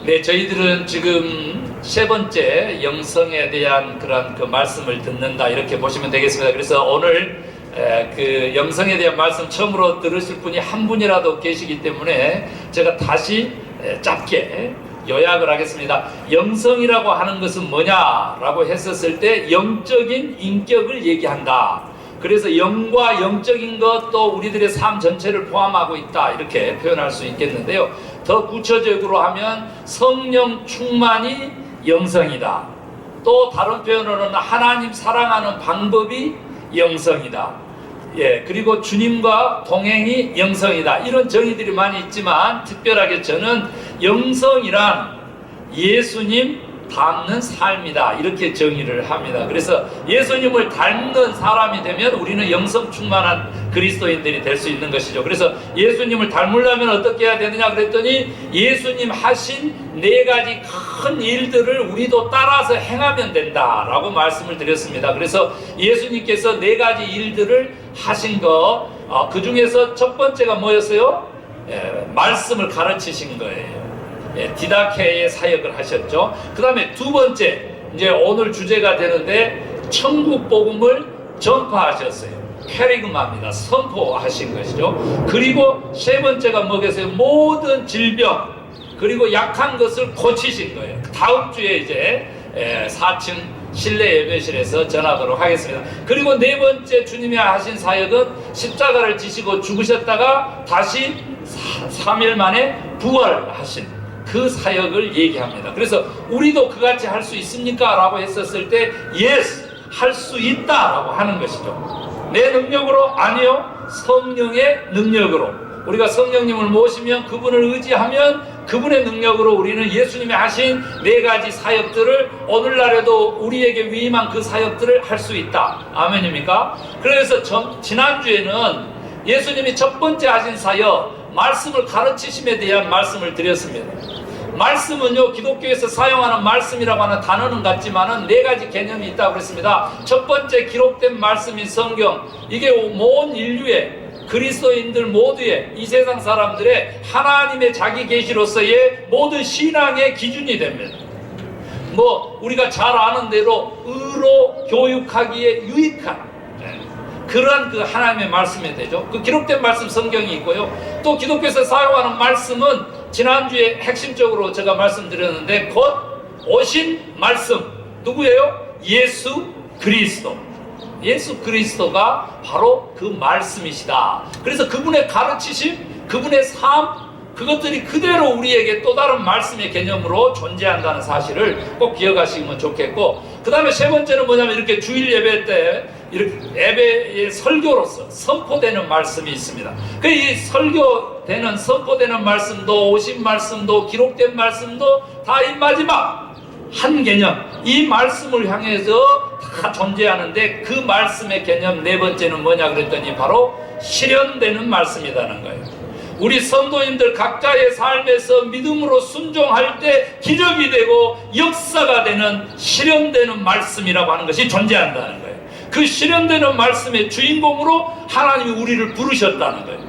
네, 저희들은 지금 세 번째 영성에 대한 그런 그 말씀을 듣는다 이렇게 보시면 되겠습니다. 그래서 오늘 그 영성에 대한 말씀 처음으로 들으실 분이 한 분이라도 계시기 때문에 제가 다시 짧게 요약을 하겠습니다. 영성이라고 하는 것은 뭐냐라고 했었을 때 영적인 인격을 얘기한다. 그래서 영과 영적인 것 또 우리들의 삶 전체를 포함하고 있다 이렇게 표현할 수 있겠는데요. 더 구체적으로 하면 성령 충만이 영성이다. 또 다른 표현으로는 하나님 사랑하는 방법이 영성이다. 예, 그리고 주님과 동행이 영성이다. 이런 정의들이 많이 있지만 특별하게 저는 영성이란 예수님 닮는 삶이다 이렇게 정의를 합니다. 그래서 예수님을 닮는 사람이 되면 우리는 영성 충만한 그리스도인들이 될 수 있는 것이죠. 그래서 예수님을 닮으려면 어떻게 해야 되느냐 그랬더니 예수님 하신 4가지 큰 일들을 우리도 따라서 행하면 된다라고 말씀을 드렸습니다. 그래서 예수님께서 4가지 일들을 하신 거 그 중에서 첫 번째가 뭐였어요? 말씀을 가르치신 거예요. 디다케의 사역을 하셨죠. 그 다음에 두 번째, 이제 오늘 주제가 되는데 천국 복음을 전파하셨어요. 캐리그마입니다. 선포하신 것이죠. 그리고 세 번째가 뭐겠어요? 모든 질병 그리고 약한 것을 고치신 거예요. 다음 주에 이제 4층 실내 예배실에서 전하도록 하겠습니다. 그리고 네 번째 주님이 하신 사역은 십자가를 지시고 죽으셨다가 다시 3일 만에 부활하신 그 사역을 얘기합니다. 그래서 우리도 그같이 할 수 있습니까? 라고 했었을 때 yes, 할 수 있다 라고 하는 것이죠. 내 능력으로? 아니요. 성령의 능력으로. 우리가 성령님을 모시면 그분을 의지하면 그분의 능력으로 우리는 예수님이 하신 4가지 사역들을 오늘날에도 우리에게 위임한 그 사역들을 할 수 있다. 아멘입니까? 그래서 지난주에는 예수님이 첫 번째 하신 사역 말씀을 가르치심에 대한 말씀을 드렸습니다. 말씀은요, 기독교에서 사용하는 말씀이라고 하는 단어는 같지만은 4가지 개념이 있다고 그랬습니다. 첫 번째 기록된 말씀인 성경, 이게 온 인류의 그리스도인들 모두의 이 세상 사람들의 하나님의 자기 계시로서의 모든 신앙의 기준이 됩니다. 우리가 잘 아는 대로 의로 교육하기에 유익한 그러한 그 하나님의 말씀이 되죠. 그 기록된 말씀 성경이 있고요. 또 기독교에서 사용하는 말씀은 지난주에 핵심적으로 제가 말씀드렸는데 곧 오신 말씀 누구예요? 예수 그리스도. 예수 그리스도가 바로 그 말씀이시다. 그래서 그분의 가르치심, 그분의 삶 그것들이 그대로 우리에게 또 다른 말씀의 개념으로 존재한다는 사실을 꼭 기억하시면 좋겠고, 그 다음에 세 번째는 뭐냐면 이렇게 주일 예배 때 이렇게 예배의 설교로서 선포되는 말씀이 있습니다. 이 설교되는 선포되는 말씀도 오신 말씀도 기록된 말씀도 다 이 마지막 한 개념, 이 말씀을 향해서 다 존재하는데 그 말씀의 개념 네 번째는 뭐냐 그랬더니 바로 실현되는 말씀이라는 거예요. 우리 성도님들 각자의 삶에서 믿음으로 순종할 때 기적이 되고 역사가 되는 실현되는 말씀이라고 하는 것이 존재한다는 거예요. 그 실현되는 말씀의 주인공으로 하나님이 우리를 부르셨다는 거예요.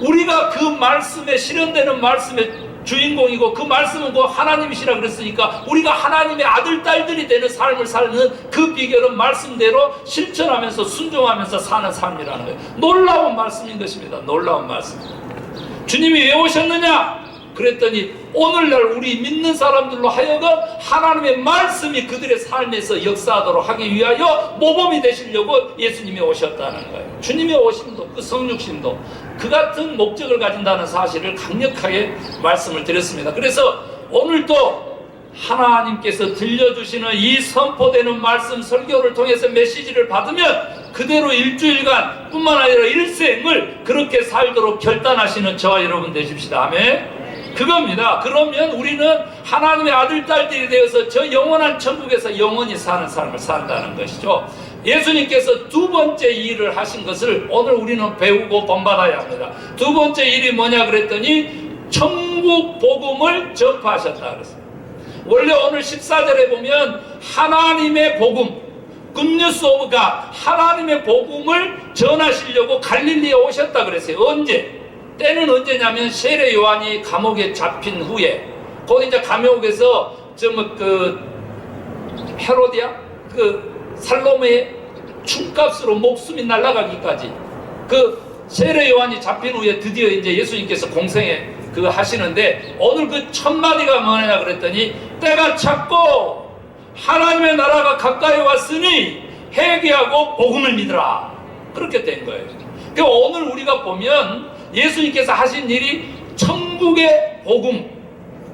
우리가 그 말씀에 실현되는 말씀의 주인공이고 그 말씀은 그 하나님이시라 그랬으니까 우리가 하나님의 아들 딸들이 되는 삶을 사는 그 비결은 말씀대로 실천하면서 순종하면서 사는 삶이라는 거예요. 놀라운 말씀인 것입니다. 놀라운 말씀. 주님이 왜 오셨느냐? 그랬더니 오늘날 우리 믿는 사람들로 하여금 하나님의 말씀이 그들의 삶에서 역사하도록 하기 위하여 모범이 되시려고 예수님이 오셨다는 거예요. 주님의 오심도 그 성육신도 그 같은 목적을 가진다는 사실을 강력하게 말씀을 드렸습니다. 그래서 오늘도 하나님께서 들려주시는 이 선포되는 말씀 설교를 통해서 메시지를 받으면 그대로 일주일간 뿐만 아니라 일생을 그렇게 살도록 결단하시는 저와 여러분 되십시다. 아멘. 그겁니다. 그러면 우리는 하나님의 아들 딸들이 되어서 저 영원한 천국에서 영원히 사는 삶을 산다는 것이죠. 예수님께서 두 번째 일을 하신 것을 오늘 우리는 배우고 본받아야 합니다. 두 번째 일이 뭐냐 그랬더니 천국 복음을 전파하셨다 그랬어요. 원래 오늘 14절에 보면 하나님의 복음, 굿뉴스 오브 갓, 하나님의 복음을 전하시려고 갈릴리에 오셨다 그랬어요. 언제? 때는 언제냐면 세례 요한이 감옥에 잡힌 후에 곧 이제 감옥에서 헤로디아 살로메의 춤값으로 목숨이 날아가기까지 세례 요한이 잡힌 후에 드디어 이제 예수님께서 공생에 하시는데 오늘 그 첫 마디가 뭐냐 그랬더니 때가 찼고 하나님의 나라가 가까이 왔으니 회개하고 복음을 믿으라. 그렇게 된 거예요. 그러니까 오늘 우리가 보면 예수님께서 하신 일이 천국의 복음,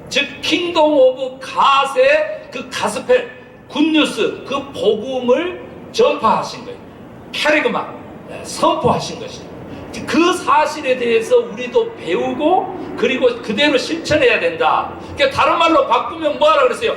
즉 킹덤 오브 갓의 가스펠 굿뉴스, 그 복음을 전파하신 거예요. 캐리그마, 선포하신 것이에요. 그 사실에 대해서 우리도 배우고 그리고 그대로 실천해야 된다. 그러니까 다른 말로 바꾸면 뭐하라 그랬어요?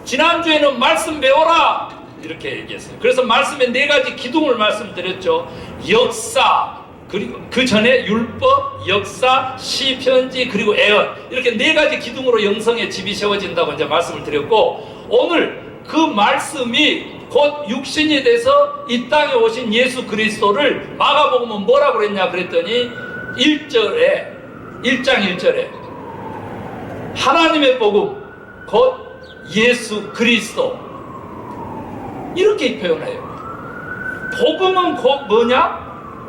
지난주에는 말씀 배워라 이렇게 얘기했어요. 그래서 말씀에 4가지 기둥을 말씀드렸죠. 역사, 그리고 그 전에 율법, 역사, 시편지, 그리고 애언, 이렇게 4가지 기둥으로 영성의 집이 세워진다고 이제 말씀을 드렸고, 오늘 그 말씀이 곧 육신이 돼서 이 땅에 오신 예수 그리스도를 마가복음은 뭐라고 그랬냐 그랬더니 1장 1절에 하나님의 복음 곧 예수 그리스도 이렇게 표현해요. 복음은 곧 뭐냐?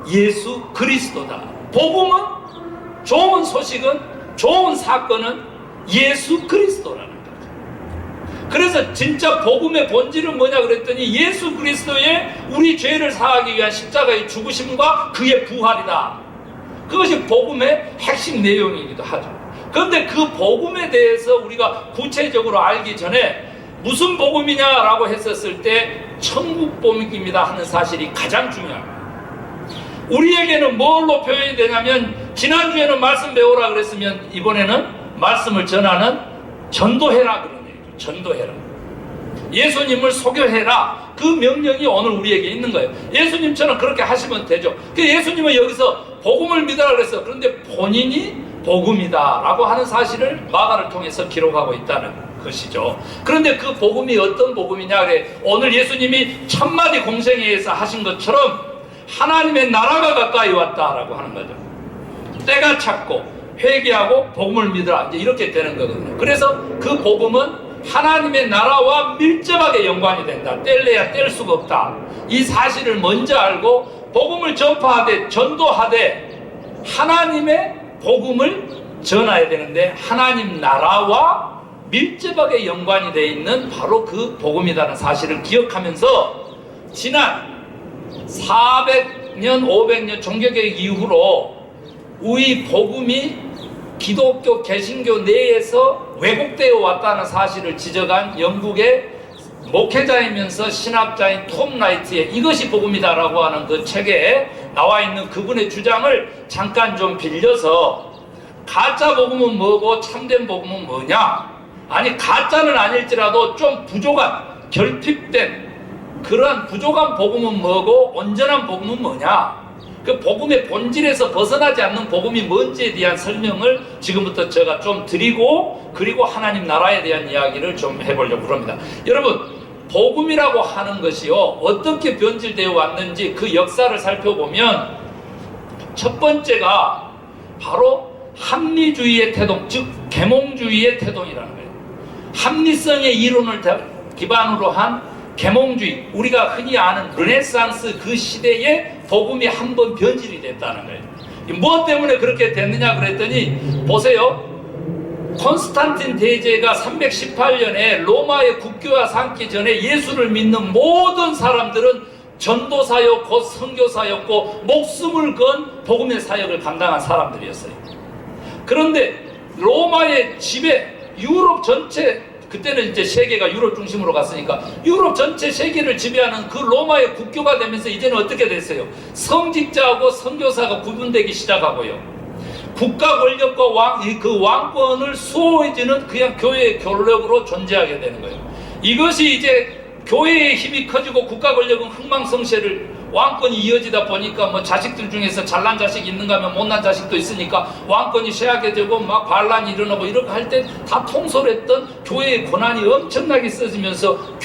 예수 그리스도다. 복음은, 좋은 소식은, 좋은 사건은 예수 그리스도라는 거죠. 그래서 진짜 복음의 본질은 뭐냐 그랬더니 예수 그리스도의 우리 죄를 사하기 위한 십자가의 죽으심과 그의 부활이다. 그것이 복음의 핵심 내용이기도 하죠. 그런데 그 복음에 대해서 우리가 구체적으로 알기 전에 무슨 복음이냐라고 했었을 때 천국 복음입니다 하는 사실이 가장 중요합니다. 우리에게는 뭘로 표현이 되냐면, 지난주에는 말씀 배우라 그랬으면 이번에는 말씀을 전하는 전도해라 그런 얘기죠. 전도해라. 예수님을 소교해라. 그 명령이 오늘 우리에게 있는 거예요. 예수님처럼 그렇게 하시면 되죠. 예수님은 여기서 복음을 믿으라 그랬어요. 그런데 본인이 복음이다 라고 하는 사실을 마가를 통해서 기록하고 있다는 것이죠. 그런데 그 복음이 어떤 복음이냐 그래. 오늘 예수님이 첫마디 공생애에서 하신 것처럼 하나님의 나라가 가까이 왔다라고 하는 거죠. 때가 찼고 회개하고 복음을 믿으라, 이제 이렇게 되는 거거든요. 그래서 그 복음은 하나님의 나라와 밀접하게 연관이 된다. 뗄래야 뗄 수가 없다. 이 사실을 먼저 알고 복음을 전파하되 전도하되 하나님의 복음을 전해야 되는데, 하나님 나라와 밀접하게 연관이 되어 있는 바로 그 복음이라는 사실을 기억하면서 지난 400년, 500년 종교개혁 이후로 우리 복음이 기독교 개신교 내에서 왜곡되어 왔다는 사실을 지적한 영국의 목회자이면서 신학자인 톰 라이트의 이것이 복음이다라고 하는 그 책에 나와 있는 그분의 주장을 잠깐 좀 빌려서, 가짜 복음은 뭐고 참된 복음은 뭐냐? 아니, 가짜는 아닐지라도 좀 부족한, 결핍된 그러한 부족한 복음은 뭐고 온전한 복음은 뭐냐? 그 복음의 본질에서 벗어나지 않는 복음이 뭔지에 대한 설명을 지금부터 제가 좀 드리고, 그리고 하나님 나라에 대한 이야기를 좀 해보려고 합니다. 여러분, 복음이라고 하는 것이요, 어떻게 변질되어 왔는지 그 역사를 살펴보면 첫 번째가 바로 합리주의의 태동, 즉 계몽주의의 태동이라는 거예요. 합리성의 이론을 기반으로 한 계몽주의, 우리가 흔히 아는 르네상스 그 시대에 복음이 한번 변질이 됐다는 거예요. 무엇 때문에 그렇게 됐느냐 그랬더니, 보세요. 콘스탄틴 대제가 318년에 로마의 국교화 삼기 전에 예수를 믿는 모든 사람들은 전도사역 곧 선교사였고 목숨을 건 복음의 사역을 감당한 사람들이었어요. 그런데 로마의 지배, 유럽 전체, 그때는 이제 세계가 유럽 중심으로 갔으니까 유럽 전체 세계를 지배하는 그 로마의 국교가 되면서 이제는 어떻게 됐어요? 성직자하고 선교사가 구분되기 시작하고요. 국가 권력과 그 왕권을 수호해주는 그냥 교회의 권력으로 존재하게 되는 거예요. 이것이 이제 교회의 힘이 커지고 국가 권력은 흥망성쇠를, 왕권이 이어지다 보니까 뭐 자식들 중에서 잘난 자식이 있는가 하면 못난 자식도 있으니까 왕권이 쇠하게 되고 막 반란이 일어나고 이렇게 할 때 다 통솔했던 교회의 권한이 엄청나게 써지면서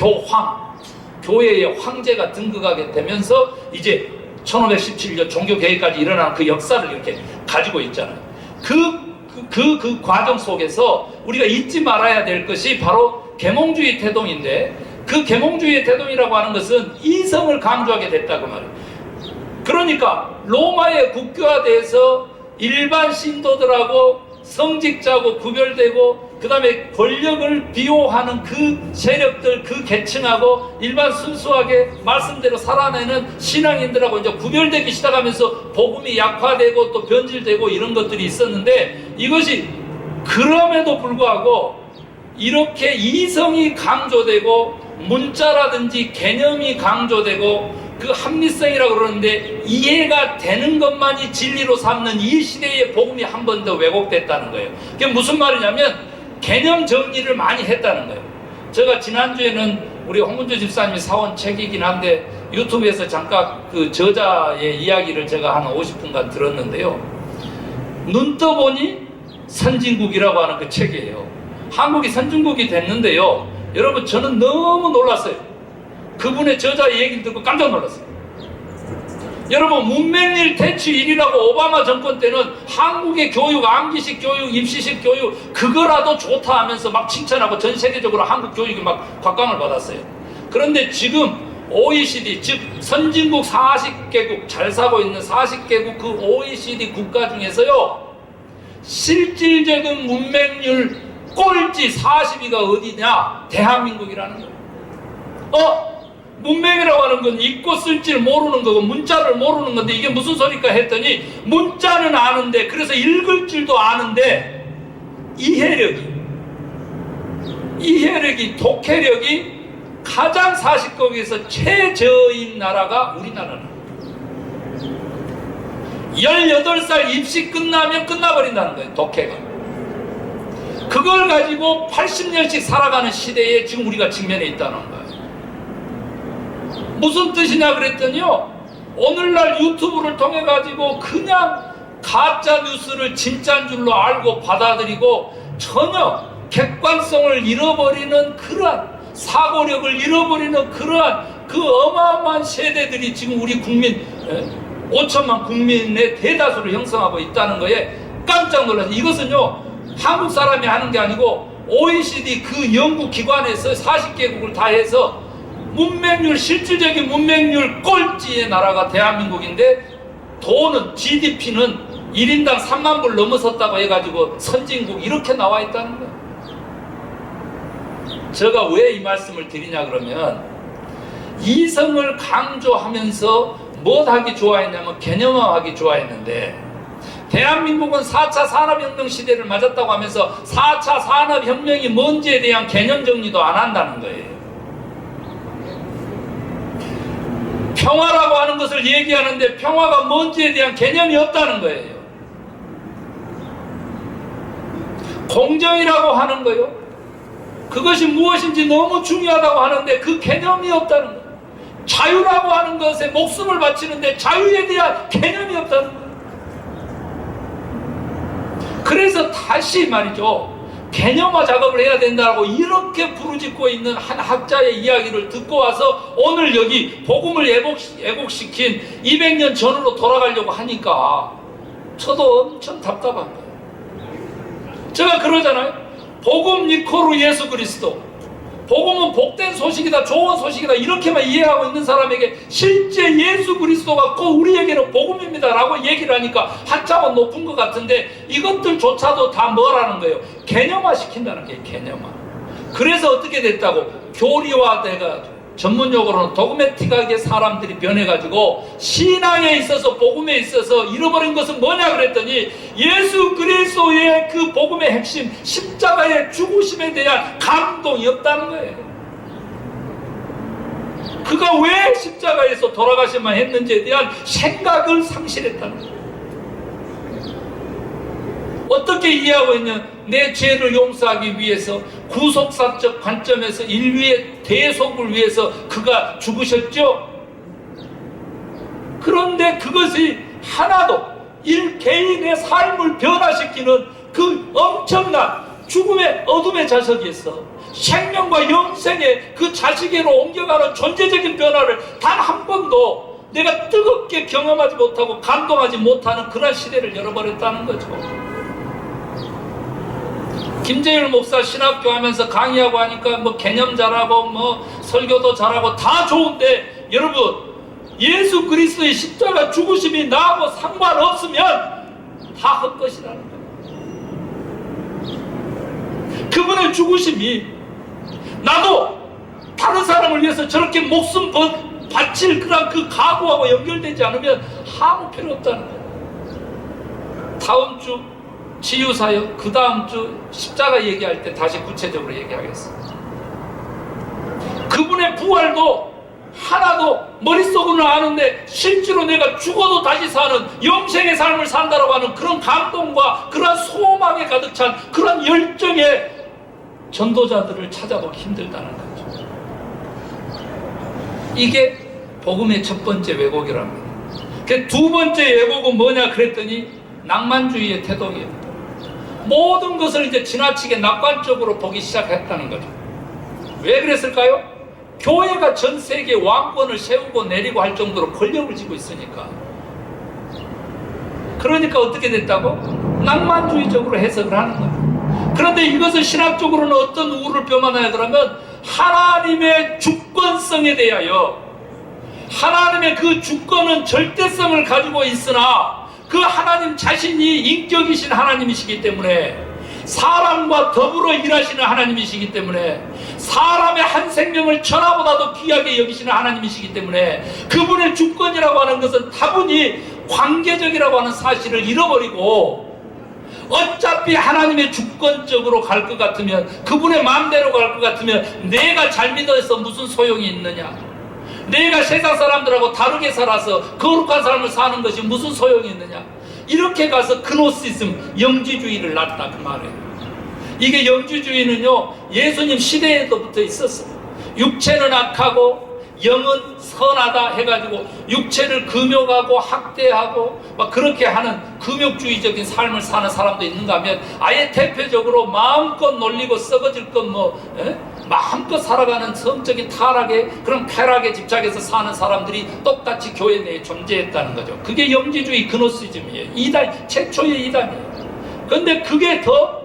교회의 황제가 등극하게 되면서 이제 1517년 종교개혁까지 일어나는 그 역사를 이렇게 가지고 있잖아요. 그 과정 속에서 우리가 잊지 말아야 될 것이 바로 계몽주의 태동인데, 그 계몽주의 태동이라고 하는 것은 이성을 강조하게 됐다고 말해요. 그러니까 로마의 국교화돼서 일반 신도들하고 성직자고 구별되고, 그 다음에 권력을 비호하는 그 세력들, 그 계층하고 일반 순수하게 말씀대로 살아내는 신앙인들하고 이제 구별되기 시작하면서 복음이 약화되고 또 변질되고 이런 것들이 있었는데, 이것이 그럼에도 불구하고 이렇게 이성이 강조되고 문자라든지 개념이 강조되고 그 합리성이라고 그러는데 이해가 되는 것만이 진리로 삼는 이 시대의 복음이 한 번 더 왜곡됐다는 거예요. 그게 무슨 말이냐면 개념 정리를 많이 했다는 거예요. 제가 지난주에는 우리 홍문주 집사님이 사온 책이긴 한데 유튜브에서 잠깐 그 저자의 이야기를 제가 한 50분간 들었는데요. 눈 떠보니 선진국이라고 하는 그 책이에요. 한국이 선진국이 됐는데요, 여러분 저는 너무 놀랐어요. 그분의 저자의 얘기를 듣고 깜짝 놀랐어요. 여러분, 문맹일 퇴치 1이라고 오바마 정권 때는 한국의 교육, 암기식 교육, 입시식 교육 그거라도 좋다 하면서 막 칭찬하고 전 세계적으로 한국 교육이 막 곽광을 받았어요. 그런데 지금 OECD, 즉 선진국 40개국, 잘 사고 있는 40개국 그 OECD 국가 중에서요, 실질적인 문맹률 꼴찌 40위가 어디냐? 대한민국이라는 거예요. 문맹이라고 하는 건 읽고 쓸 줄 모르는 거고 문자를 모르는 건데 이게 무슨 소리까 했더니, 문자는 아는데, 그래서 읽을 줄도 아는데 이해력이 독해력이 가장 40개국에서 최저인 나라가 우리나라는 18살 입시 끝나면 끝나버린다는 거예요. 독해가. 그걸 가지고 80년씩 살아가는 시대에 지금 우리가 직면해 있다는 거예요. 무슨 뜻이냐 그랬더니요, 오늘날 유튜브를 통해 가지고 그냥 가짜 뉴스를 진짜인 줄로 알고 받아들이고 전혀 객관성을 잃어버리는 그러한 사고력을 잃어버리는 그러한 그 어마어마한 세대들이 지금 우리 국민 5천만 국민의 대다수를 형성하고 있다는 거에 깜짝 놀랐어요. 이것은요, 한국 사람이 하는 게 아니고 OECD 그 연구기관에서 40개국을 다 해서 문맹률, 실질적인 문맹률 꼴찌의 나라가 대한민국인데, 돈은, GDP는 1인당 3만 불 넘어섰다고 해가지고 선진국 이렇게 나와 있다는 거예요. 제가 왜 이 말씀을 드리냐 그러면, 이성을 강조하면서 뭐 하기 좋아했냐면 개념화하기 좋아했는데, 대한민국은 4차 산업혁명 시대를 맞았다고 하면서 4차 산업혁명이 뭔지에 대한 개념 정리도 안 한다는 거예요. 평화라고 하는 것을 얘기하는데 평화가 뭔지에 대한 개념이 없다는 거예요. 공정이라고 하는 거요, 그것이 무엇인지 너무 중요하다고 하는데 그 개념이 없다는 거예요. 자유라고 하는 것에 목숨을 바치는데 자유에 대한 개념이 없다는 거예요. 그래서 다시 말이죠, 개념화 작업을 해야 된다고 이렇게 부르짖고 있는 한 학자의 이야기를 듣고 와서 오늘 여기 복음을 애곡시킨 200년 전으로 돌아가려고 하니까 저도 엄청 답답한 거예요. 제가 그러잖아요. 복음 이코르 예수 그리스도, 복음은 복된 소식이다, 좋은 소식이다, 이렇게만 이해하고 있는 사람에게 실제 예수 그리스도가 꼭 우리에게는 복음입니다 라고 얘기를 하니까 한참은 높은 것 같은데, 이것들조차도 다 뭐라는 거예요? 개념화 시킨다는 게 개념화. 그래서 어떻게 됐다고? 교리화돼가지고, 전문용어로는 도그매틱하게 사람들이 변해가지고 신앙에 있어서, 복음에 있어서 잃어버린 것은 뭐냐 그랬더니, 예수 그리스도의 그 복음의 핵심, 십자가의 죽으심에 대한 감동이 없다는 거예요. 그가 왜 십자가에서 돌아가셔만 했는지에 대한 생각을 상실했다는 거예요. 어떻게 이해하고 있냐? 내 죄를 용서하기 위해서, 구속사적 관점에서 인류의 대속을 위해서 그가 죽으셨죠? 그런데 그것이 하나도 개인의 삶을 변화시키는 그 엄청난 죽음의 어둠의 자석에서 생명과 영생의 그 자식에로 옮겨가는 존재적인 변화를 단 한 번도 내가 뜨겁게 경험하지 못하고 감동하지 못하는 그런 시대를 열어버렸다는 거죠. 김재율 목사 신학교 하면서 강의하고 하니까 뭐 개념 잘하고 뭐 설교도 잘하고 다 좋은데, 여러분 예수 그리스도의 십자가 죽으심이 나하고 상관없으면 다 헛것이라는 거예요. 그분의 죽으심이 나도 다른 사람을 위해서 저렇게 목숨 바칠 그런 그 각오하고 연결되지 않으면 아무 필요 없다는 거예요. 다음 주 치유사역, 그 다음 주 십자가 얘기할 때 다시 구체적으로 얘기하겠습니다. 그분의 부활도 하나도 머릿속으로는 아는데 실제로 내가 죽어도 다시 사는 영생의 삶을 산다라고 하는 그런 감동과 그런 소망에 가득 찬 그런 열정의 전도자들을 찾아보기 힘들다는 거죠. 이게 복음의 첫 번째 왜곡이랍니다. 그 두 번째 왜곡은 뭐냐 그랬더니 낭만주의의 태도예요. 모든 것을 이제 지나치게 낙관적으로 보기 시작했다는 거죠. 왜 그랬을까요? 교회가 전 세계 왕권을 세우고 내리고 할 정도로 권력을 쥐고 있으니까. 그러니까 어떻게 됐다고? 낭만주의적으로 해석을 하는 거죠. 그런데 이것은 신학적으로는 어떤 우를 표현하냐 그러면 하나님의 주권성에 대하여, 하나님의 그 주권은 절대성을 가지고 있으나 그 하나님 자신이 인격이신 하나님이시기 때문에, 사람과 더불어 일하시는 하나님이시기 때문에, 사람의 한 생명을 천하보다도 귀하게 여기시는 하나님이시기 때문에 그분의 주권이라고 하는 것은 다분히 관계적이라고 하는 사실을 잃어버리고, 어차피 하나님의 주권적으로 갈 것 같으면, 그분의 마음대로 갈 것 같으면 내가 잘 믿어서 무슨 소용이 있느냐, 내가 세상 사람들하고 다르게 살아서 거룩한 삶을 사는 것이 무슨 소용이 있느냐, 이렇게 가서 그노시즘, 영지주의를 낳았다 그 말이에요. 이게 영지주의는요 예수님 시대에도부터 있었어요. 육체는 악하고 영은 선하다 해가지고 육체를 금욕하고 학대하고 막 그렇게 하는 금욕주의적인 삶을 사는 사람도 있는가 하면, 아예 대표적으로 마음껏 놀리고 썩어질 것 마음껏 살아가는 성적인 타락에, 그런 쾌락에 집착해서 사는 사람들이 똑같이 교회 내에 존재했다는 거죠. 그게 영지주의 그노시즘이에요. 이단, 최초의 이단이에요. 그런데 그게 더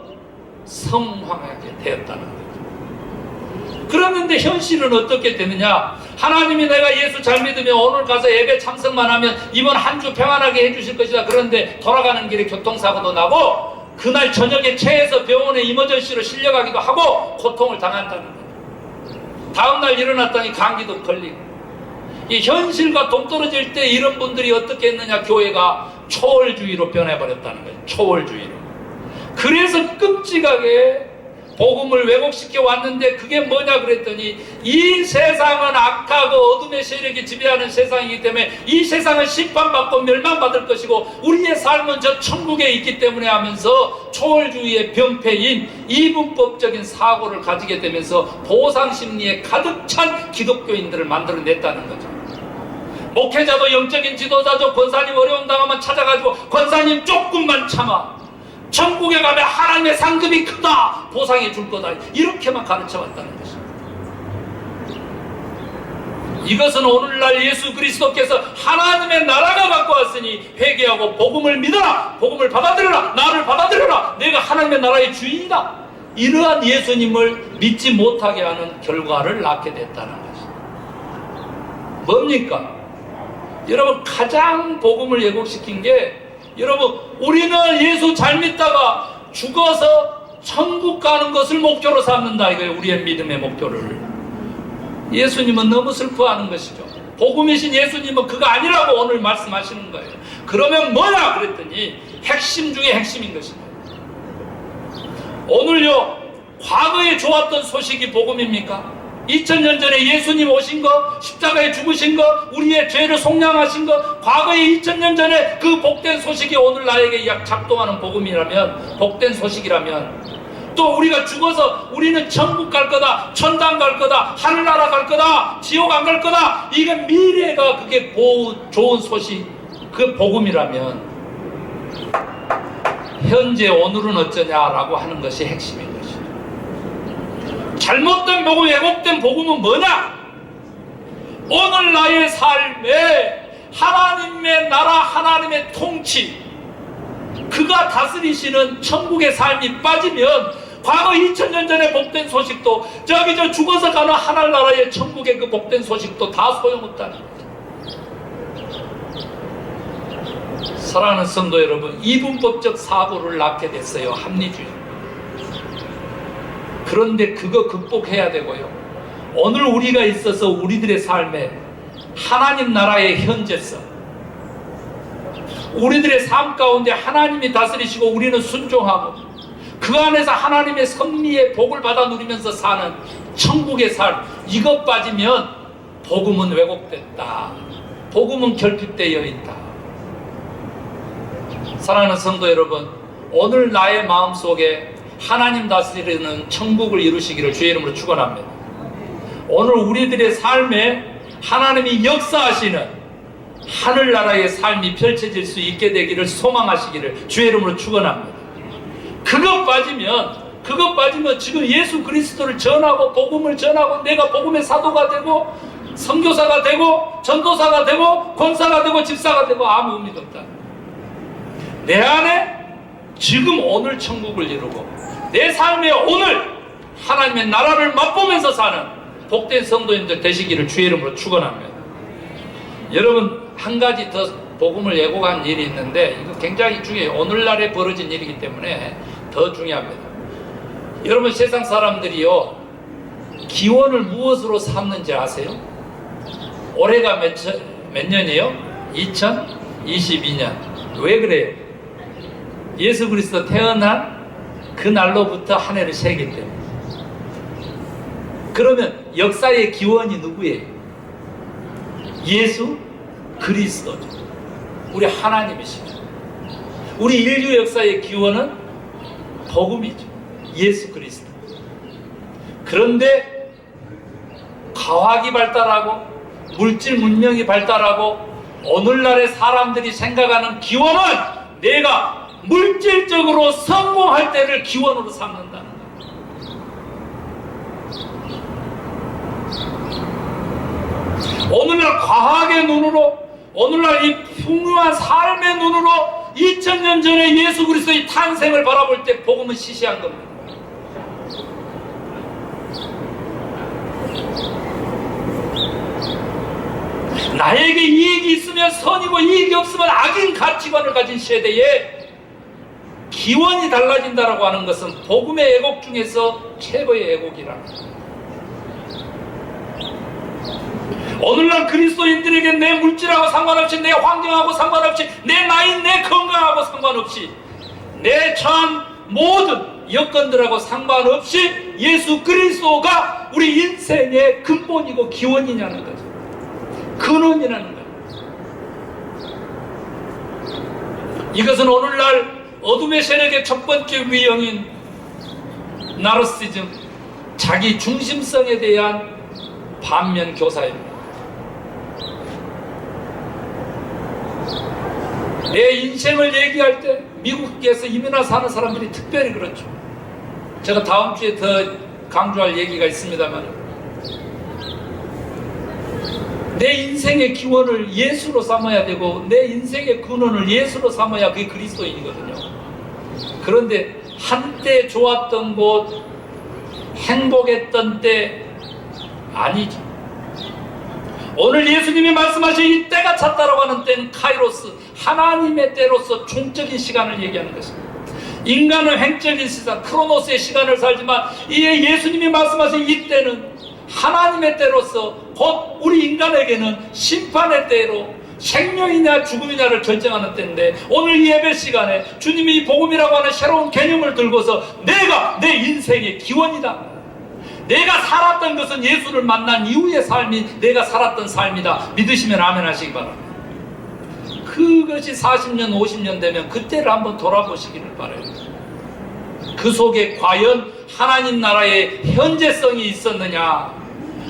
성황하게 되었다는 거죠. 그러는데 현실은 어떻게 되느냐, 하나님이 내가 예수 잘 믿으면 오늘 가서 예배 참석만 하면 이번 한 주 평안하게 해주실 것이다. 그런데 돌아가는 길에 교통사고도 나고 그날 저녁에 체해서 병원에 이머전시로 실려가기도 하고 고통을 당한다는 거예요. 다음날 일어났더니 감기도 걸리고. 이 현실과 동떨어질 때 이런 분들이 어떻게 했느냐, 교회가 초월주의로 변해버렸다는 거예요. 초월주의로. 그래서 끔찍하게 복음을 왜곡시켜 왔는데, 그게 뭐냐 그랬더니 이 세상은 악하고 어둠의 세력이 지배하는 세상이기 때문에 이 세상은 심판받고 멸망받을 것이고 우리의 삶은 저 천국에 있기 때문에 하면서 초월주의의 병폐인 이분법적인 사고를 가지게 되면서 보상심리에 가득 찬 기독교인들을 만들어냈다는 거죠. 목회자도 영적인 지도자죠. 권사님 어려움 당하면 찾아가지고 권사님 조금만 참아, 천국에 가면 하나님의 상급이 크다, 보상해 줄 거다, 이렇게만 가르쳐 왔다는 것입니다. 이것은 오늘날 예수 그리스도께서 하나님의 나라가 갖고 왔으니 회개하고 복음을 믿어라, 복음을 받아들여라, 나를 받아들여라, 내가 하나님의 나라의 주인이다, 이러한 예수님을 믿지 못하게 하는 결과를 낳게 됐다는 것입니다. 뭡니까? 여러분, 가장 복음을 왜곡시킨 게, 여러분, 우리는 예수 잘 믿다가 죽어서 천국 가는 것을 목표로 삼는다 이거예요. 우리의 믿음의 목표를. 예수님은 너무 슬퍼하는 것이죠. 복음이신 예수님은 그거 아니라고 오늘 말씀하시는 거예요. 그러면 뭐냐 그랬더니 핵심 중에 핵심인 것입니다. 오늘요, 과거에 좋았던 소식이 복음입니까? 2000년 전에 예수님 오신 거, 십자가에 죽으신 거, 우리의 죄를 속량하신 거, 과거에 2000년 전에 그 복된 소식이 오늘 나에게 작동하는 복음이라면, 복된 소식이라면, 또 우리가 죽어서 우리는 천국 갈 거다, 천당 갈 거다, 하늘나라 갈 거다, 지옥 안 갈 거다, 이게 미래가 그게 좋은 소식, 그 복음이라면 현재 오늘은 어쩌냐라고 하는 것이 핵심인 것이죠. 잘못된 복음, 왜곡된 복음은 뭐냐? 오늘 나의 삶에 하나님의 나라, 하나님의 통치, 그가 다스리시는 천국의 삶이 빠지면 과거 2000년 전에 복된 소식도, 저기 저 죽어서 가는 하늘나라의 천국의 그 복된 소식도 다 소용없다는 거죠. 사랑하는 성도 여러분, 이분법적 사고를 낳게 됐어요. 합리주의. 그런데 그거 극복해야 되고요. 오늘 우리가 있어서 우리들의 삶에 하나님 나라의 현재성, 우리들의 삶 가운데 하나님이 다스리시고 우리는 순종하고 그 안에서 하나님의 섭리의 복을 받아 누리면서 사는 천국의 삶, 이것 빠지면 복음은 왜곡됐다. 복음은 결핍되어 있다. 사랑하는 성도 여러분, 오늘 나의 마음속에 하나님 다스리는 천국을 이루시기를 주의 이름으로 축원합니다. 오늘 우리들의 삶에 하나님이 역사하시는 하늘나라의 삶이 펼쳐질 수 있게 되기를 소망하시기를 주의 이름으로 축원합니다. 그것 빠지면 지금 예수 그리스도를 전하고 복음을 전하고 내가 복음의 사도가 되고 선교사가 되고 전도사가 되고 권사가 되고 집사가 되고 아무 의미가 없다. 내 안에 지금 오늘 천국을 이루고 내 삶에 오늘 하나님의 나라를 맛보면서 사는 복된 성도님들 되시기를 주의 이름으로 축원합니다. 여러분, 한 가지 더 복음을 예고한 일이 있는데 이거 굉장히 중요해요. 오늘날에 벌어진 일이기 때문에 더 중요합니다. 여러분, 세상 사람들이요, 기원을 무엇으로 삼는지 아세요? 올해가 몇 년이에요? 2022년. 왜 그래요? 예수 그리스도 태어난 그 날로부터 한 해를 세기 때문에. 그러면 역사의 기원이 누구예요? 예수 그리스도죠. 우리 하나님이시죠. 우리 인류 역사의 기원은 복음이죠. 예수 그리스도. 그런데 과학이 발달하고 물질 문명이 발달하고 오늘날의 사람들이 생각하는 기원은 내가 물질적으로 성공할 때를 기원으로 삼는다는 거예요. 오늘날 과학의 눈으로, 오늘날 이 풍요한 삶의 눈으로 2000년 전에 예수 그리스도의 탄생을 바라볼 때 복음은 시시한 겁니다. 나에게 이익이 있으면 선이고 이익이 없으면 악인 가치관을 가진 세대에 기원이 달라진다라고 하는 것은 복음의 애곡 중에서 최고의 애곡이라는 거예요. 오늘날 그리스도인들에게 내 물질하고 상관없이, 내 환경하고 상관없이, 내 나이, 내 건강하고 상관없이, 내 처한 모든 여건들하고 상관없이 예수 그리스도가 우리 인생의 근본이고 기원이냐는 거죠. 근원이라는 거예요. 이것은 오늘날 어둠의 세력의 첫 번째 위형인 나르시즘, 자기 중심성에 대한 반면 교사입니다. 내 인생을 얘기할 때 미국에서 이민와 사는 사람들이 특별히 그렇죠. 제가 다음 주에 더 강조할 얘기가 있습니다만, 내 인생의 기원을 예수로 삼아야 되고 내 인생의 근원을 예수로 삼아야 그게 그리스도인이거든요. 그런데 한때 좋았던 곳, 행복했던 때 아니죠. 오늘 예수님이 말씀하신 이 때가 찼다라고 하는 때는 카이로스, 하나님의 때로서 종적인 시간을 얘기하는 것입니다. 인간은 횡적인 시간, 크로노스의 시간을 살지만 이에 예수님이 말씀하신 이 때는 하나님의 때로서 곧 우리 인간에게는 심판의 때로 생명이냐 죽음이냐를 결정하는 때인데, 오늘 이 예배 시간에 주님이 복음이라고 하는 새로운 개념을 들고서 내가 내 인생의 기원이다, 내가 살았던 것은 예수를 만난 이후의 삶이 내가 살았던 삶이다 믿으시면 아멘 하시기 바랍니다. 그것이 40년 50년 되면 그때를 한번 돌아보시기를 바라요. 그 속에 과연 하나님 나라의 현재성이 있었느냐,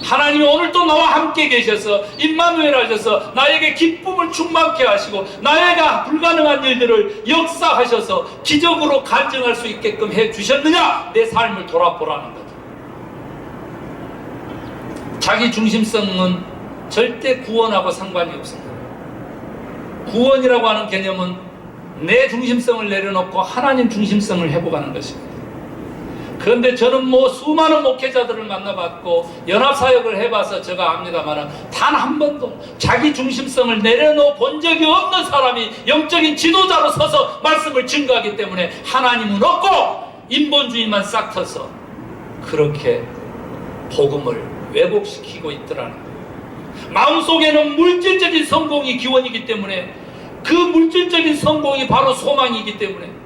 하나님이 오늘 또 나와 함께 계셔서 임마누엘 하셔서 나에게 기쁨을 충만케 하시고 나에게 불가능한 일들을 역사하셔서 기적으로 간증할 수 있게끔 해주셨느냐, 내 삶을 돌아보라는 거죠. 자기 중심성은 절대 구원하고 상관이 없습니다. 구원이라고 하는 개념은 내 중심성을 내려놓고 하나님 중심성을 회복하는 것입니다. 그런데 저는 뭐 수많은 목회자들을 만나봤고 연합사역을 해봐서 제가 압니다만 단 한 번도 자기 중심성을 내려놓아 본 적이 없는 사람이 영적인 지도자로 서서 말씀을 증거하기 때문에 하나님은 없고 인본주의만 싹 터서 그렇게 복음을 왜곡시키고 있더라는 거예요. 마음속에는 물질적인 성공이 기원이기 때문에 그 물질적인 성공이 바로 소망이기 때문에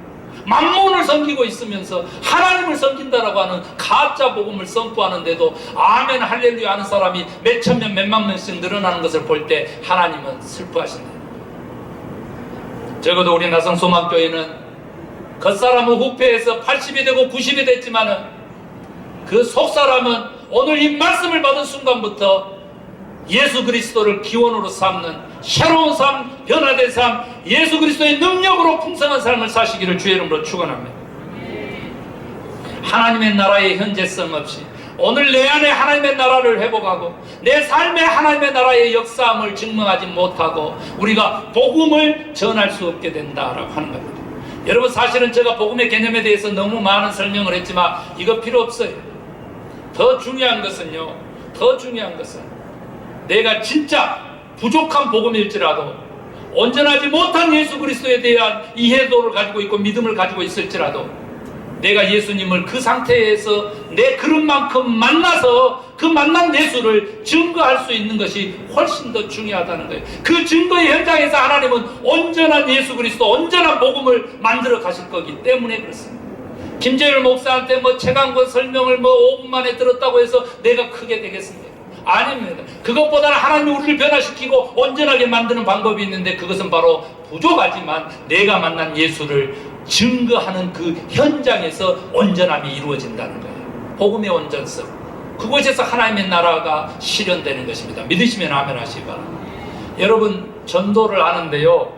만몬을 섬기고 있으면서 하나님을 섬긴다라고 하는 가짜 복음을 선포하는데도 아멘 할렐루야 하는 사람이 몇천 명 몇만 명씩 늘어나는 것을 볼 때 하나님은 슬퍼하신다. 적어도 우리 나성소망교회는 겉사람은 후패해서 80이 되고 90이 됐지만은 그 속사람은 오늘 이 말씀을 받은 순간부터 예수 그리스도를 기원으로 삼는 새로운 삶, 변화된 삶, 예수 그리스도의 능력으로 풍성한 삶을 사시기를 주의 이름으로 축원합니다. 하나님의 나라의 현재성 없이 오늘 내 안에 하나님의 나라를 회복하고 내 삶에 하나님의 나라의 역사함을 증명하지 못하고 우리가 복음을 전할 수 없게 된다라고 하는 겁니다. 여러분, 사실은 제가 복음의 개념에 대해서 너무 많은 설명을 했지만 이거 필요 없어요. 더 중요한 것은 내가 진짜 부족한 복음일지라도 온전하지 못한 예수 그리스도에 대한 이해도를 가지고 있고 믿음을 가지고 있을지라도 내가 예수님을 그 상태에서 내 그릇만큼 만나서 그 만난 예수를 증거할 수 있는 것이 훨씬 더 중요하다는 거예요. 그 증거의 현장에서 하나님은 온전한 예수 그리스도, 온전한 복음을 만들어 가실 거기 때문에 그렇습니다. 김재율 목사한테 뭐 책 한 권 설명을 뭐 5분 만에 들었다고 해서 내가 크게 되겠습니까? 아닙니다. 그것보다는 하나님이 우리를 변화시키고 온전하게 만드는 방법이 있는데 그것은 바로 부족하지만 내가 만난 예수를 증거하는 그 현장에서 온전함이 이루어진다는 거예요. 복음의 온전성, 그곳에서 하나님의 나라가 실현되는 것입니다. 믿으시면 아멘 하시기 바랍니다. 여러분, 전도를 하는데요,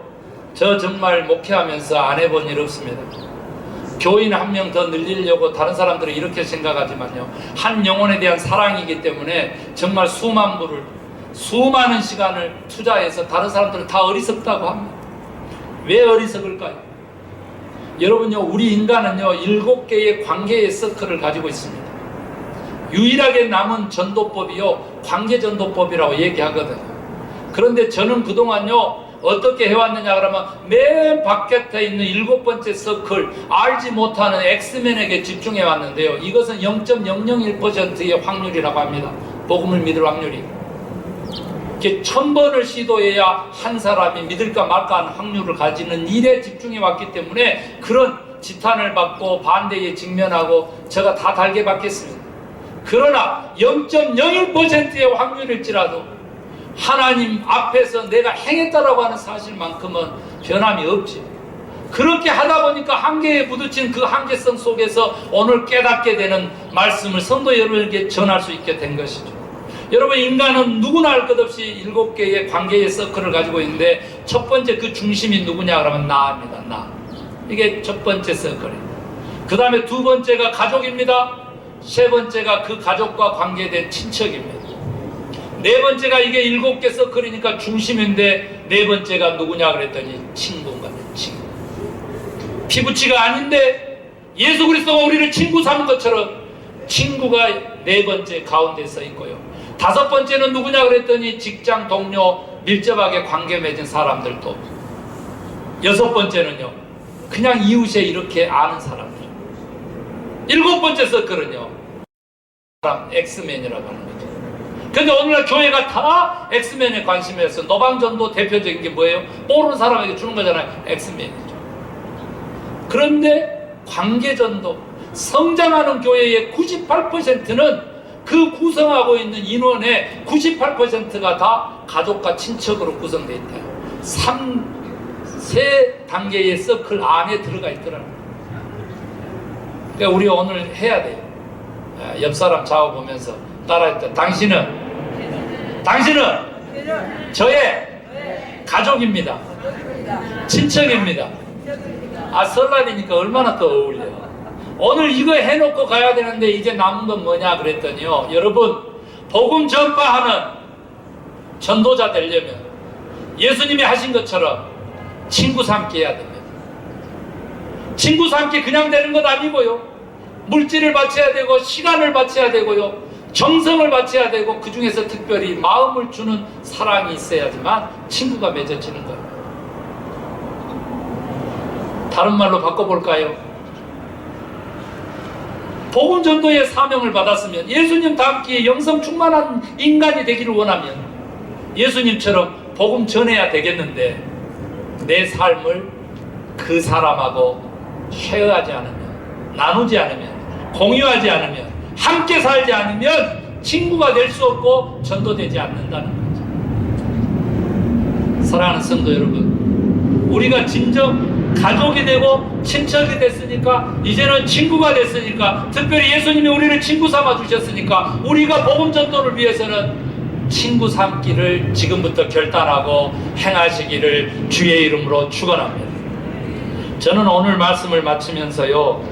저 정말 목회하면서 안 해본 일 없습니다. 교인 한 명 더 늘리려고 다른 사람들은 이렇게 생각하지만요, 한 영혼에 대한 사랑이기 때문에 정말 수많은 시간을 투자해서 다른 사람들은 다 어리석다고 합니다. 왜 어리석을까요? 여러분요, 우리 인간은요 7개의 관계의 서클을 가지고 있습니다. 유일하게 남은 전도법이요 관계전도법이라고 얘기하거든요. 그런데 저는 그동안요 어떻게 해왔느냐 그러면 맨 바깥에 있는 7번째 서클, 알지 못하는 엑스맨에게 집중해 왔는데요, 이것은 0.001%의 확률이라고 합니다. 복음을 믿을 확률이. 1000번을 시도해야 한 사람이 믿을까 말까 하는 확률을 가지는 일에 집중해 왔기 때문에 그런 지탄을 받고 반대에 직면하고 제가 다 달게 받겠습니다. 그러나 0.01%의 확률일지라도 하나님 앞에서 내가 행했다라고 하는 사실만큼은 변함이 없지. 그렇게 하다 보니까 한계에 부딪힌 그 한계성 속에서 오늘 깨닫게 되는 말씀을 성도 여러분에게 전할 수 있게 된 것이죠. 여러분, 인간은 누구나 할 것 없이 7개의 관계의 서클을 가지고 있는데 첫 번째 그 중심이 누구냐 그러면 나입니다. 나. 이게 첫 번째 서클이에요. 그 다음에 두 번째가 가족입니다. 세 번째가 그 가족과 관계된 친척입니다. 네 번째가 이게 7개 서클이니까 중심인데 네 번째가 누구냐 그랬더니 친구인가, 친구. 피부치가 아닌데 예수 그리스도가 우리를 친구 삼은 것처럼 친구가 네 번째 가운데 서 있고요. 다섯 번째는 누구냐 그랬더니 직장 동료, 밀접하게 관계 맺은 사람들도. 여섯 번째는요 그냥 이웃에 이렇게 아는 사람들. 일곱 번째 서클은요 엑스맨이라고 하는 거죠. 근데 오늘날 교회가 다 엑스맨에 관심해서 노방전도 대표적인 게 뭐예요? 모르는 사람에게 주는 거잖아요. 엑스맨이죠. 그런데 관계전도, 성장하는 교회의 98%는 그 구성하고 있는 인원의 98%가 다 가족과 친척으로 구성되어 있다. 3 단계의 서클 안에 들어가 있더라고요. 그러니까 우리 오늘 해야 돼요. 옆 사람 좌우 보면서 따라했다. 당신은 저의 가족입니다. 친척입니다. 아, 설날이니까 얼마나 더 어울려요. 오늘 이거 해놓고 가야 되는데 이제 남은 건 뭐냐 그랬더니요, 여러분, 복음 전파하는 전도자 되려면 예수님이 하신 것처럼 친구 삼기 해야 됩니다. 친구 삼기 그냥 되는 것 아니고요, 물질을 바쳐야 되고 시간을 바쳐야 되고요, 정성을 바쳐야 되고, 그 중에서 특별히 마음을 주는 사랑이 있어야지만 친구가 맺어지는 거예요. 다른 말로 바꿔볼까요? 복음 전도의 사명을 받았으면, 예수님 닮기에 영성 충만한 인간이 되기를 원하면 예수님처럼 복음 전해야 되겠는데, 내 삶을 그 사람하고 쉐어하지 않으면, 나누지 않으면, 공유하지 않으면, 함께 살지 않으면 친구가 될 수 없고 전도되지 않는다는 거죠. 사랑하는 성도 여러분, 우리가 진정 가족이 되고 친척이 됐으니까, 이제는 친구가 됐으니까, 특별히 예수님이 우리를 친구 삼아 주셨으니까, 우리가 복음 전도를 위해서는 친구 삼기를 지금부터 결단하고 행하시기를 주의 이름으로 축원합니다. 저는 오늘 말씀을 마치면서요,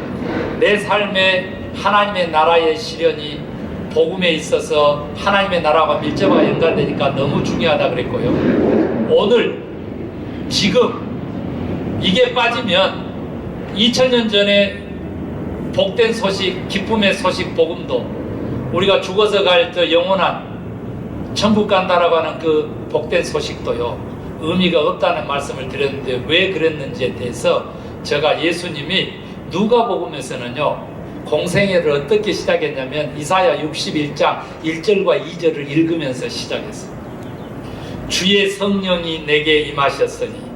내 삶에 하나님의 나라의 실현이 복음에 있어서 하나님의 나라와 밀접하게 연관되니까 너무 중요하다 그랬고요, 오늘 지금 이게 빠지면 2000년 전에 복된 소식, 기쁨의 소식 복음도, 우리가 죽어서 갈 저 영원한 천국 간다라고 하는 그 복된 소식도요, 의미가 없다는 말씀을 드렸는데, 왜 그랬는지에 대해서 제가 예수님이 누가복음에서는요, 공생애를 어떻게 시작했냐면 이사야 61장 1절과 2절을 읽으면서 시작했어요. 주의 성령이 내게 임하셨으니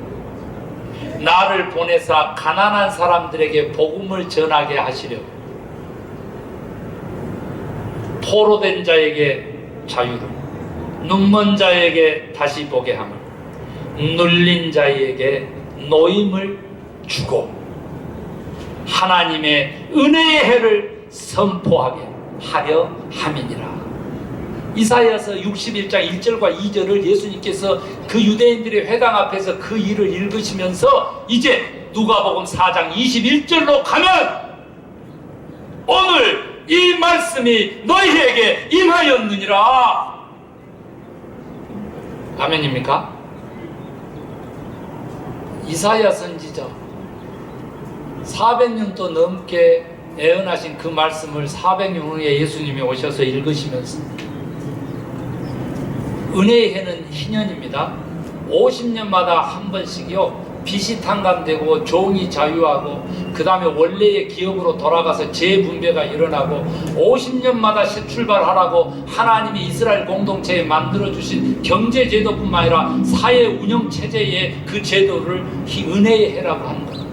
나를 보내사 가난한 사람들에게 복음을 전하게 하시려, 포로된 자에게 자유를, 눈먼 자에게 다시 보게 함을, 눌린 자에게 노임을 주고 하나님의 은혜의 해를 선포하게 하려 함이니라. 이사야서 61장 1절과 2절을 예수님께서 그 유대인들의 회당 앞에서 그 일을 읽으시면서 이제 누가복음 4장 21절로 가면, 오늘 이 말씀이 너희에게 임하였느니라. 아멘입니까? 이사야 선지자 400년도 넘게 애언하신 그 말씀을 400년 후에 예수님이 오셔서 읽으시면서, 은혜의 해는 희년입니다. 50년마다 한 번씩이요, 빚이 탕감되고 종이 자유하고, 그 다음에 원래의 기업으로 돌아가서 재분배가 일어나고, 50년마다 출발하라고 하나님이 이스라엘 공동체에 만들어주신 경제제도뿐만 아니라 사회 운영체제의 그 제도를 은혜의 해라고 하는 거예요.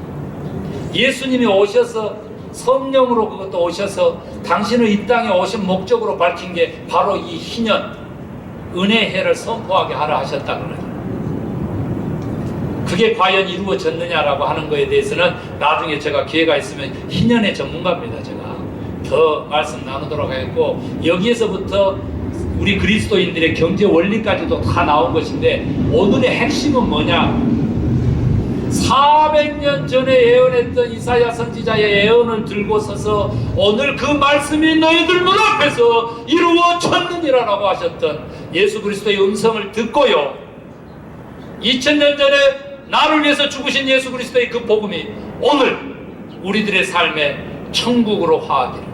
예수님이 오셔서 성령으로 그것도 오셔서 당신을 이 땅에 오신 목적으로 밝힌 게 바로 이 희년, 은혜의 해를 선포하게 하라 하셨다는 거예요. 그게 과연 이루어졌느냐라고 하는 거에 대해서는 나중에 제가 기회가 있으면, 희년의 전문가입니다. 제가 더 말씀 나누도록 하겠고, 여기에서부터 우리 그리스도인들의 경제 원리까지도 다 나온 것인데, 오늘의 핵심은 뭐냐? 400년 전에 예언했던 이사야 선지자의 예언을 들고 서서 오늘 그 말씀이 너희들 눈앞에서 이루어졌느니라라고 하셨던 예수 그리스도의 음성을 듣고요, 2000년 전에 나를 위해서 죽으신 예수 그리스도의 그 복음이 오늘 우리들의 삶에 천국으로 화하기를,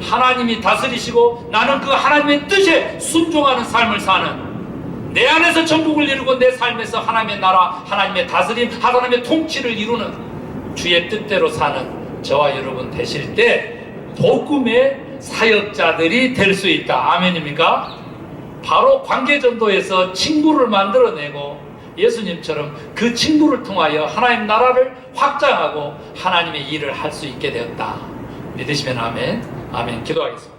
하나님이 다스리시고 나는 그 하나님의 뜻에 순종하는 삶을 사는, 내 안에서 천국을 이루고 내 삶에서 하나님의 나라, 하나님의 다스림, 하나님의 통치를 이루는 주의 뜻대로 사는 저와 여러분 되실 때 복음의 사역자들이 될 수 있다. 아멘입니까? 바로 관계전도에서 친구를 만들어내고, 예수님처럼 그 친구를 통하여 하나님 나라를 확장하고 하나님의 일을 할 수 있게 되었다. 믿으시면 아멘. 아멘. 기도하겠습니다.